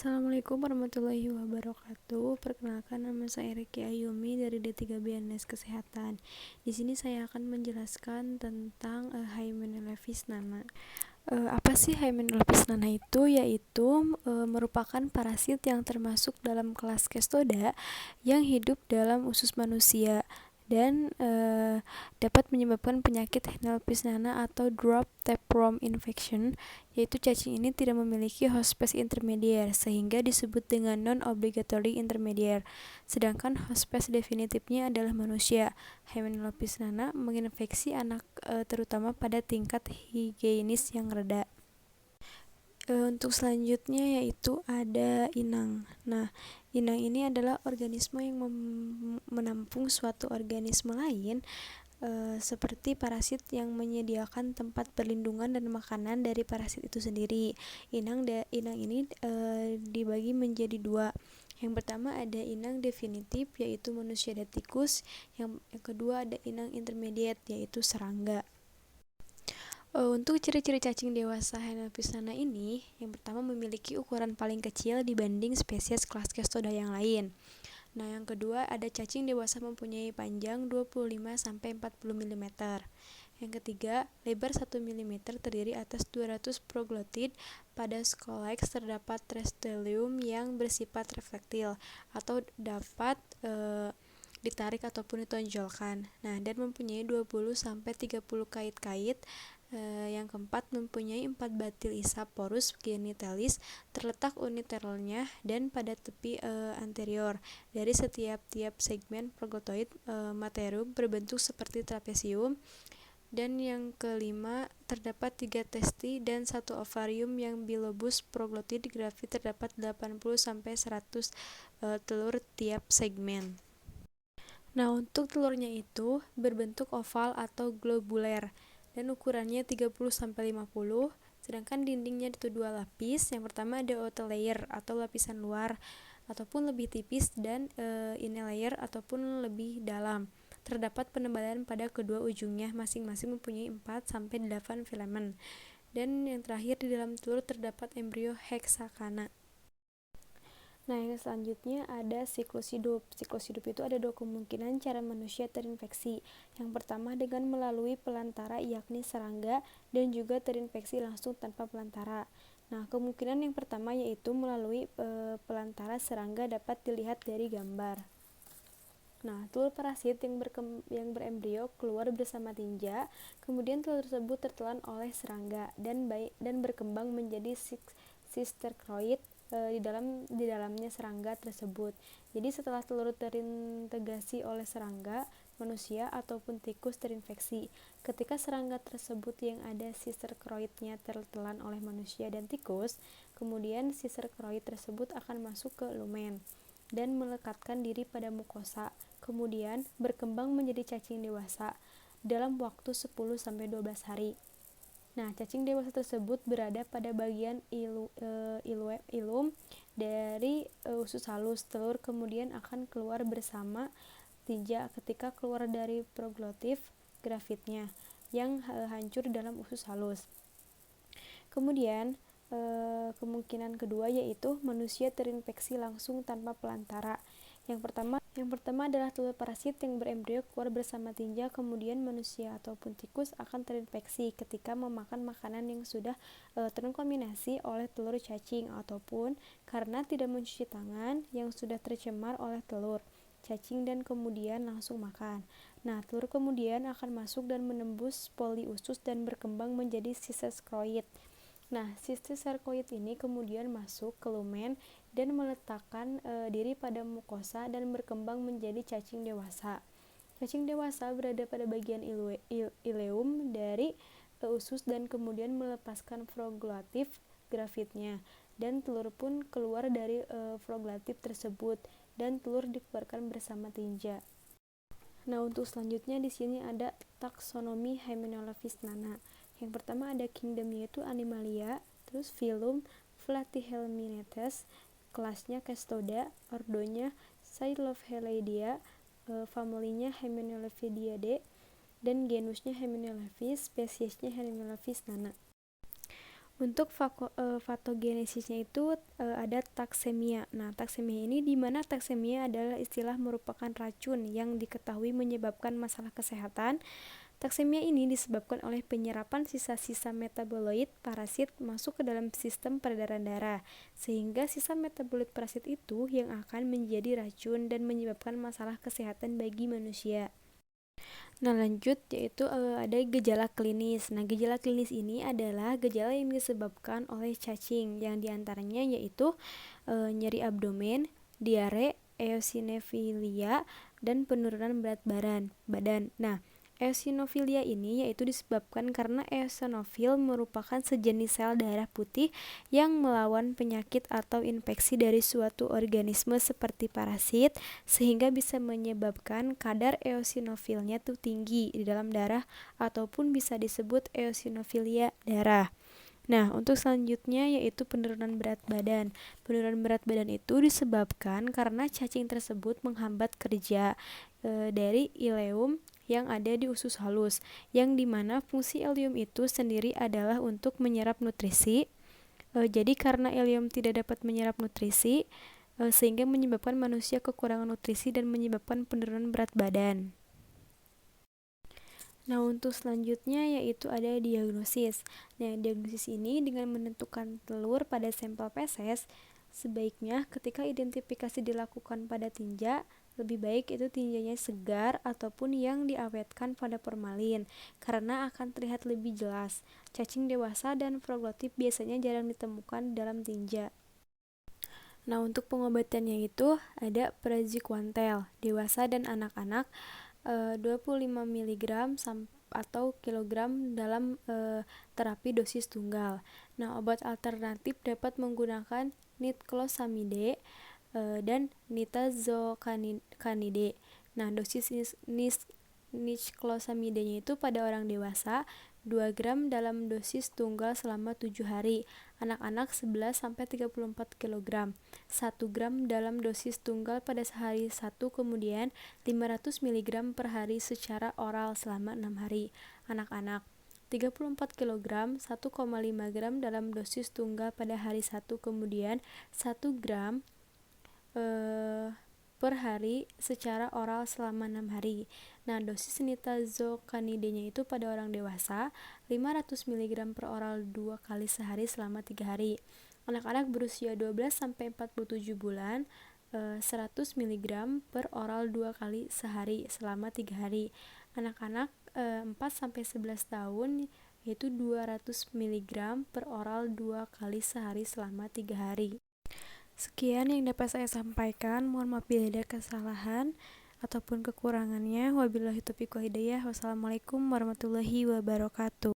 Assalamualaikum warahmatullahi wabarakatuh. Perkenalkan, nama saya Riki Ayumi dari D3 BNS Kesehatan. Di sini saya akan menjelaskan tentang Hymenopus nana. Apa sih Hymenopus nana itu? Yaitu merupakan parasit yang termasuk dalam kelas Cestoda yang hidup dalam usus manusia dan dapat menyebabkan penyakit Hymenopus nana atau drop tapeworm infection, yaitu cacing ini tidak memiliki host species intermediate sehingga disebut dengan non-obligatory intermediate, sedangkan host species definitifnya adalah manusia. Hymenopus nana menginfeksi anak terutama pada tingkat higienis yang rendah. Untuk selanjutnya yaitu ada inang. Nah, inang ini adalah organisme yang menampung suatu organisme lain seperti parasit yang menyediakan tempat perlindungan dan makanan dari parasit itu sendiri. Inang ini dibagi menjadi dua. Yang pertama ada inang definitif, yaitu manusia dan tikus. Yang kedua ada inang intermediate, yaitu serangga. Untuk ciri-ciri cacing dewasa Hymenopus nana ini, yang pertama memiliki ukuran paling kecil dibanding spesies kelas Cestoda yang lain. Nah, yang kedua ada cacing dewasa mempunyai panjang 25-40 mm. Yang ketiga, lebar 1 mm terdiri atas 200 proglotid. Pada scolex terdapat trestelium yang bersifat reflektil atau dapat ditarik ataupun ditonjolkan. Nah, dan mempunyai 20-30 kait-kait. Yang keempat, mempunyai 4 batil isap porus genitalis terletak uniteralnya dan pada tepi anterior dari setiap segmen proglotoid materium berbentuk seperti trapesium. Dan yang kelima, terdapat 3 testi dan 1 ovarium yang bilobus proglotid grafi terdapat 80-100 telur tiap segmen. Nah, untuk telurnya itu berbentuk oval atau globuler dan ukurannya 30-50, sedangkan dindingnya itu 2 lapis. Yang pertama ada outer layer atau lapisan luar ataupun lebih tipis, dan inner layer ataupun lebih dalam. Terdapat penebalan pada kedua ujungnya, masing-masing mempunyai 4-8 filamen. Dan yang terakhir, di dalam telur terdapat embrio hexakana. Nah, yang selanjutnya ada siklus hidup. Siklus hidup itu ada 2 kemungkinan cara manusia terinfeksi. Yang pertama dengan melalui pelantara, yakni serangga, dan juga terinfeksi langsung tanpa pelantara. Nah, kemungkinan yang pertama yaitu melalui pelantara serangga dapat dilihat dari gambar. Nah, telur parasit yang berembrio keluar bersama tinja, kemudian telur tersebut tertelan oleh serangga dan berkembang menjadi sister chroid di dalamnya serangga tersebut. Jadi setelah telur terintegrasi oleh serangga, manusia ataupun tikus terinfeksi. Ketika serangga tersebut yang ada sister chroidnya tertelan oleh manusia dan tikus, kemudian sister chroid tersebut akan masuk ke lumen dan melekatkan diri pada mukosa, kemudian berkembang menjadi cacing dewasa dalam waktu 10-12 hari. Nah, cacing dewasa tersebut berada pada bagian ilum dari usus halus. Telur kemudian akan keluar bersama tinja ketika keluar dari proglotif grafitnya yang hancur dalam usus halus. Kemudian kemungkinan kedua yaitu manusia terinfeksi langsung tanpa pelantara. Yang pertama adalah telur parasit yang berembrio keluar bersama tinja, kemudian manusia ataupun tikus akan terinfeksi ketika memakan makanan yang sudah terkontaminasi oleh telur cacing ataupun karena tidak mencuci tangan yang sudah tercemar oleh telur cacing dan kemudian langsung makan. Nah, telur kemudian akan masuk dan menembus poli usus dan berkembang menjadi sistercoid. Nah, sistercoid ini kemudian masuk ke lumen dan meletakkan diri pada mukosa dan berkembang menjadi cacing dewasa. Cacing dewasa berada pada bagian ileum dari usus dan kemudian melepaskan proglotif grafitnya, dan telur pun keluar dari proglotif tersebut dan telur dikeluarkan bersama tinja. Nah, untuk selanjutnya di sini ada taksonomi Hymenopus nana. Yang pertama ada kingdomnya itu Animalia, terus filum Platyhelminthes, kelasnya Cestoda, ordonya Cylophilidae, familinya Hymenophididae, dan genusnya Hymenopus, spesiesnya Hymenopus nana. Untuk patogenesisnya itu ada taksemia. Nah, taksemia ini di mana taksemia adalah istilah merupakan racun yang diketahui menyebabkan masalah kesehatan. Taksemia ini disebabkan oleh penyerapan sisa-sisa metaboloid parasit masuk ke dalam sistem peredaran darah, sehingga sisa metaboloid parasit itu yang akan menjadi racun dan menyebabkan masalah kesehatan bagi manusia. Nah, lanjut yaitu ada gejala klinis. Nah, gejala klinis ini adalah gejala yang disebabkan oleh cacing, yang diantaranya yaitu nyeri abdomen, diare, eosinofilia, dan penurunan berat badan. Nah, eosinofilia ini yaitu disebabkan karena eosinofil merupakan sejenis sel darah putih yang melawan penyakit atau infeksi dari suatu organisme seperti parasit, sehingga bisa menyebabkan kadar eosinofilnya tuh tinggi di dalam darah ataupun bisa disebut eosinofilia darah. Nah, untuk selanjutnya yaitu penurunan berat badan. Penurunan berat badan itu disebabkan karena cacing tersebut menghambat kerja dari ileum yang ada di usus halus, yang dimana fungsi ileum itu sendiri adalah untuk menyerap nutrisi. Jadi karena ileum tidak dapat menyerap nutrisi, sehingga menyebabkan manusia kekurangan nutrisi dan menyebabkan penurunan berat badan. Nah, untuk selanjutnya yaitu ada diagnosis. Nah, diagnosis ini dengan menentukan telur pada sampel feses, sebaiknya ketika identifikasi dilakukan pada tinja, lebih baik itu tinjanya segar ataupun yang diawetkan pada formalin, karena akan terlihat lebih jelas. Cacing dewasa dan proglotip biasanya jarang ditemukan dalam tinja. Nah, untuk pengobatannya itu ada praziquantel, dewasa dan anak-anak 25 mg atau kilogram dalam terapi dosis tunggal. Nah, obat alternatif dapat menggunakan nitclosamide dan nitazocanide. Nah, dosis niclosamidenya itu pada orang dewasa 2 gram dalam dosis tunggal selama 7 hari, anak-anak 11-34 kg, 1 gram dalam dosis tunggal pada sehari 1, kemudian 500 mg per hari secara oral selama 6 hari, anak-anak 34 kg, 1,5 gram dalam dosis tunggal pada hari 1, kemudian 1 gram per hari secara oral selama 6 hari. Nah, dosis nitazocanidenya itu pada orang dewasa 500 mg per oral 2 kali sehari selama 3 hari. Anak-anak berusia 12-47 bulan 100 mg per oral 2 kali sehari selama 3 hari. Anak-anak 4-11 tahun yaitu 200 mg per oral 2 kali sehari selama 3 hari. Sekian yang dapat saya sampaikan. Mohon maaf bila ada kesalahan ataupun kekurangannya. Wabillahi taufiq wal hidayah. Wassalamualaikum warahmatullahi wabarakatuh.